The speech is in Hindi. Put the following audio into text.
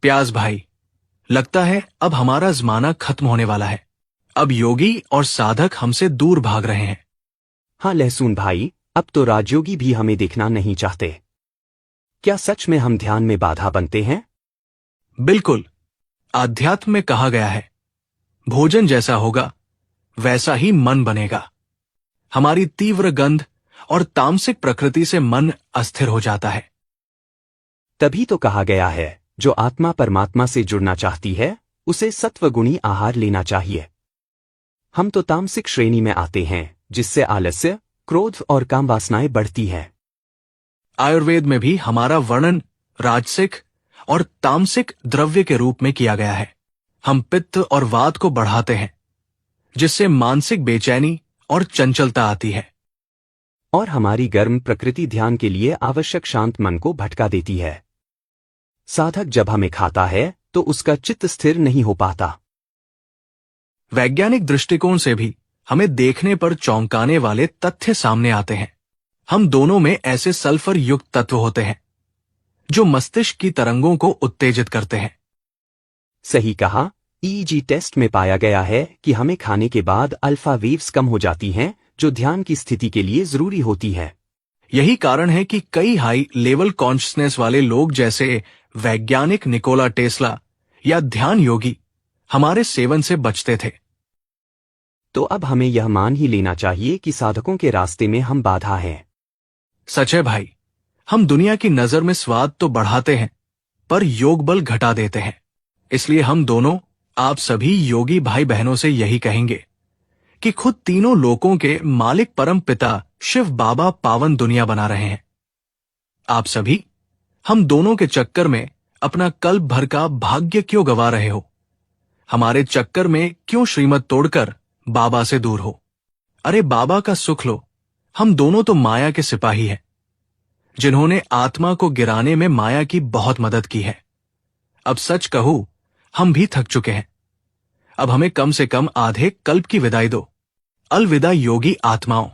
प्याज भाई, लगता है अब हमारा जमाना खत्म होने वाला है। अब योगी और साधक हमसे दूर भाग रहे हैं। हाँ लहसुन भाई, अब तो राजयोगी भी हमें देखना नहीं चाहते। क्या सच में हम ध्यान में बाधा बनते हैं? बिल्कुल। आध्यात्म में कहा गया है, भोजन जैसा होगा वैसा ही मन बनेगा। हमारी तीव्र गंध और तामसिक प्रकृति से मन अस्थिर हो जाता है। तभी तो कहा गया है, जो आत्मा परमात्मा से जुड़ना चाहती है उसे सत्वगुणी आहार लेना चाहिए। हम तो तामसिक श्रेणी में आते हैं, जिससे आलस्य, क्रोध और काम वासनाएं बढ़ती हैं। आयुर्वेद में भी हमारा वर्णन राजसिक और तामसिक द्रव्य के रूप में किया गया है। हम पित्त और वात को बढ़ाते हैं, जिससे मानसिक बेचैनी और चंचलता आती है। और हमारी गर्म प्रकृति ध्यान के लिए आवश्यक शांत मन को भटका देती है। साधक जब हमें खाता है तो उसका चित्त स्थिर नहीं हो पाता। वैज्ञानिक दृष्टिकोण से भी हमें देखने पर चौंकाने वाले तथ्य सामने आते हैं। हम दोनों में ऐसे सल्फर युक्त तत्व होते हैं जो मस्तिष्क की तरंगों को उत्तेजित करते हैं। सही कहा। ईईजी टेस्ट में पाया गया है कि हमें खाने के बाद अल्फा वेव्स कम हो जाती हैं, जो ध्यान की स्थिति के लिए जरूरी होती है। यही कारण है कि कई हाई लेवल कॉन्शियसनेस वाले लोग जैसे वैज्ञानिक निकोला टेस्ला या ध्यान योगी हमारे सेवन से बचते थे। तो अब हमें यह मान ही लेना चाहिए कि साधकों के रास्ते में हम बाधा हैं। सच है भाई, हम दुनिया की नजर में स्वाद तो बढ़ाते हैं पर योग बल घटा देते हैं। इसलिए हम दोनों आप सभी योगी भाई बहनों से यही कहेंगे कि खुद तीनों लोकों के मालिक परम पिता शिव बाबा पावन दुनिया बना रहे हैं। आप सभी हम दोनों के चक्कर में अपना कल्प भर का भाग्य क्यों गवा रहे हो? हमारे चक्कर में क्यों श्रीमत तोड़कर बाबा से दूर हो? अरे बाबा का सुख लो। हम दोनों तो माया के सिपाही हैं, जिन्होंने आत्मा को गिराने में माया की बहुत मदद की है। अब सच कहूं, हम भी थक चुके हैं। अब हमें कम से कम आधे कल्प की विदाई दो। अलविदा योगी आत्माओं।